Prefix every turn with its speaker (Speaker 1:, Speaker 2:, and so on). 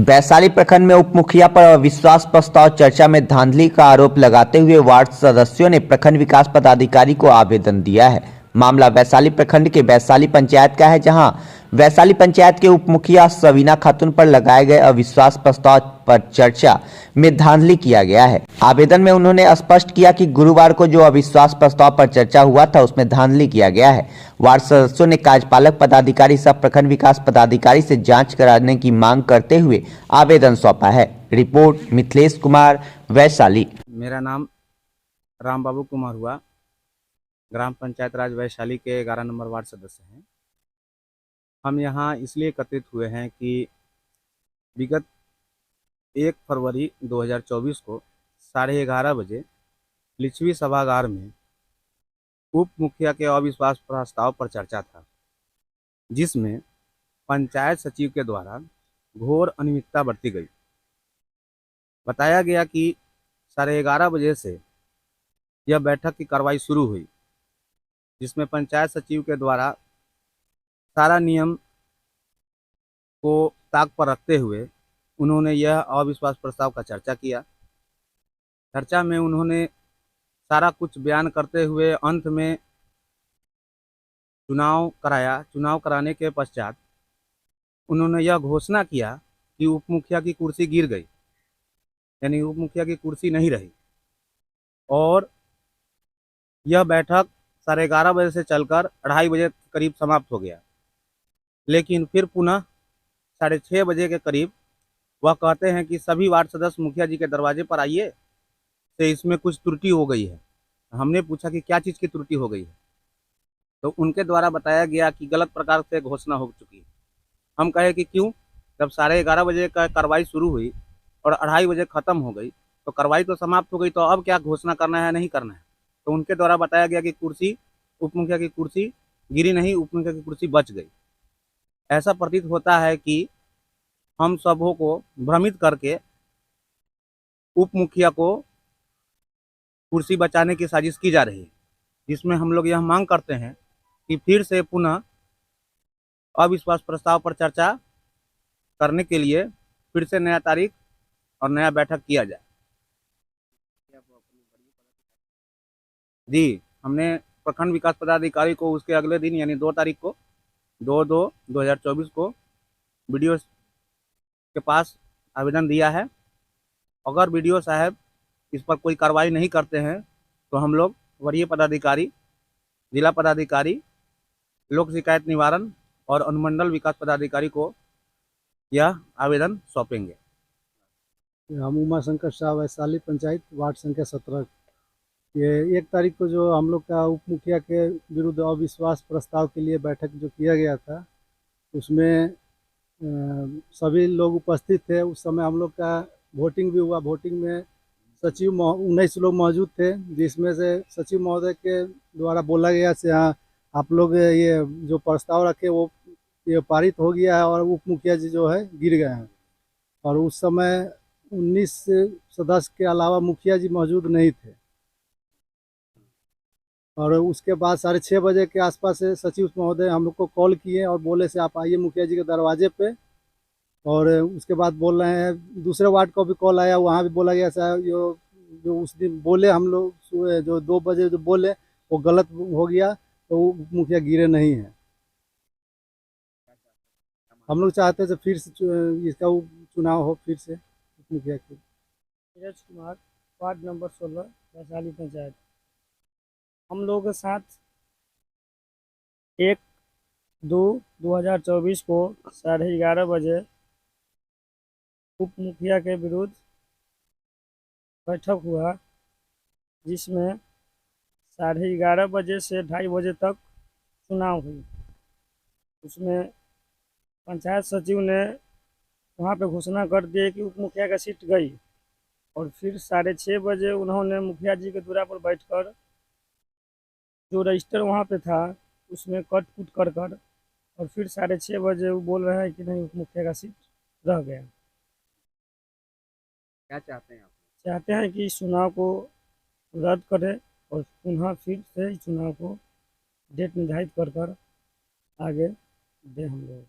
Speaker 1: वैशाली प्रखंड में उप मुखिया पर अविश्वास प्रस्ताव चर्चा में धांधली का आरोप लगाते हुए वार्ड सदस्यों ने प्रखंड विकास पदाधिकारी को आवेदन दिया है। मामला वैशाली प्रखंड के वैशाली पंचायत का है, जहां वैशाली पंचायत के उप मुखिया सवीना खातून पर लगाए गए अविश्वास प्रस्ताव पर चर्चा में धांधली किया गया है। आवेदन में उन्होंने स्पष्ट किया कि गुरुवार को जो अविश्वास प्रस्ताव पर चर्चा हुआ था उसमें धांधली किया गया है। वार्ड सदस्यों ने कार्यपालक पदाधिकारी सह प्रखंड विकास पदाधिकारी से जांच कराने की मांग करते हुए आवेदन सौंपा है। रिपोर्ट मिथिलेश कुमार, वैशाली।
Speaker 2: मेरा नाम राम बाबू कुमार हुआ, ग्राम पंचायत राज वैशाली के 11 नंबर वार्ड सदस्य हैं। हम यहाँ इसलिए एकत्रित हुए हैं कि विगत 1 फरवरी 2024 को 11:30 बजे लिच्छवी सभागार में उप मुखिया के अविश्वास प्रस्ताव पर चर्चा था, जिसमें पंचायत सचिव के द्वारा घोर अनियमितता बरती गई। बताया गया कि 11:30 बजे से यह बैठक की कार्रवाई शुरू हुई, जिसमें पंचायत सचिव के द्वारा सारा नियम को ताक पर रखते हुए उन्होंने यह अविश्वास प्रस्ताव का चर्चा किया। चर्चा में उन्होंने सारा कुछ बयान करते हुए अंत में चुनाव कराया। चुनाव कराने के पश्चात उन्होंने यह घोषणा किया कि उप मुखिया की कुर्सी गिर गई, यानी उप मुखिया की कुर्सी नहीं रही, और यह बैठक 11:30 बजे से चलकर 2:30 बजे करीब समाप्त हो गया। लेकिन फिर पुनः 6:30 बजे के करीब वह कहते हैं कि सभी वार्ड सदस्य मुखिया जी के दरवाजे पर आइए, तो इसमें कुछ त्रुटि हो गई है। हमने पूछा कि क्या चीज़ की त्रुटि हो गई है, तो उनके द्वारा बताया गया कि गलत प्रकार से घोषणा हो चुकी है। हम कहे कि क्यों? जब 11:30 बजे का कार्रवाई शुरू हुई और 2:30 बजे ख़त्म हो गई, तो कार्रवाई तो समाप्त हो गई, तो अब क्या घोषणा करना है, नहीं करना है? तो उनके द्वारा बताया गया कि कुर्सी, उप मुखिया की कुर्सी गिरी नहीं, उप मुखिया की कुर्सी बच गई। ऐसा प्रतीत होता है कि हम सबों को भ्रमित करके उप मुखिया को कुर्सी बचाने की साजिश की जा रही है, जिसमें हम लोग यह मांग करते हैं कि फिर से पुनः अविश्वास प्रस्ताव पर चर्चा करने के लिए फिर से नया तारीख और नया बैठक किया जाए। जी, हमने प्रखंड विकास पदाधिकारी को उसके अगले दिन यानी 2 तारीख को 2/2/2024 को बीडीओ के पास आवेदन दिया है। अगर बीडीओ साहब इस पर कोई कार्रवाई नहीं करते हैं तो हम लोग वरीय पदाधिकारी, जिला पदाधिकारी, लोक शिकायत निवारण और अनुमंडल विकास पदाधिकारी को यह आवेदन सौंपेंगे।
Speaker 3: हम उमा शंकर शाह, वैशाली पंचायत, वार्ड संख्या 17। ये 1 तारीख को जो हम लोग का उप मुखिया के विरुद्ध अविश्वास प्रस्ताव के लिए बैठक जो किया गया था, उसमें सभी लोग उपस्थित थे। उस समय हम लोग का वोटिंग भी हुआ। वोटिंग में सचिव 19 लोग मौजूद थे, जिसमें से सचिव महोदय के द्वारा बोला गया से हाँ, आप लोग ये जो प्रस्ताव रखे वो ये पारित हो गया है और उप मुखिया जी जो है गिर गए हैं। और उस समय 19 सदस्य के अलावा मुखिया जी मौजूद नहीं थे। और उसके बाद 6:30 बजे के आसपास से सचिव महोदय हम लोग को कॉल किए और बोले से आप आइए मुखिया जी के दरवाजे पे। और उसके बाद बोल रहे हैं, दूसरे वार्ड को भी कॉल आया, वहाँ भी बोला गया साहब जो उस दिन बोले हम लोग जो 2 बजे जो बोले वो गलत हो गया, तो वो मुखिया गिरे नहीं हैं। हम लोग चाहते हैं फिर से इसका चुनाव हो फिर से मुखिया के।
Speaker 4: Neeraj Kumar, ward number 16, Vaishali panchayat. हम लोगों के साथ 1/2/2024 को 11:30 बजे उप मुखिया के विरुद्ध बैठक हुआ, जिसमें 11:30 बजे से 2:30 बजे तक चुनाव हुई। उसमें पंचायत सचिव ने वहाँ पे घोषणा कर दी कि उप मुखिया का सीट गई, और फिर 6:30 बजे उन्होंने मुखिया जी के दूरा पर बैठकर जो रजिस्टर वहाँ पे था उसमें कट कुट कर और फिर 6:30 बजे वो बोल रहे हैं कि नहीं, उप मुखिया का सीट रह गया।
Speaker 2: क्या चाहते हैं आप?
Speaker 4: चाहते हैं कि इस चुनाव को रद्द करें और पुनः फिर से इस चुनाव को डेट निर्धारित कर आगे दें हम लोग।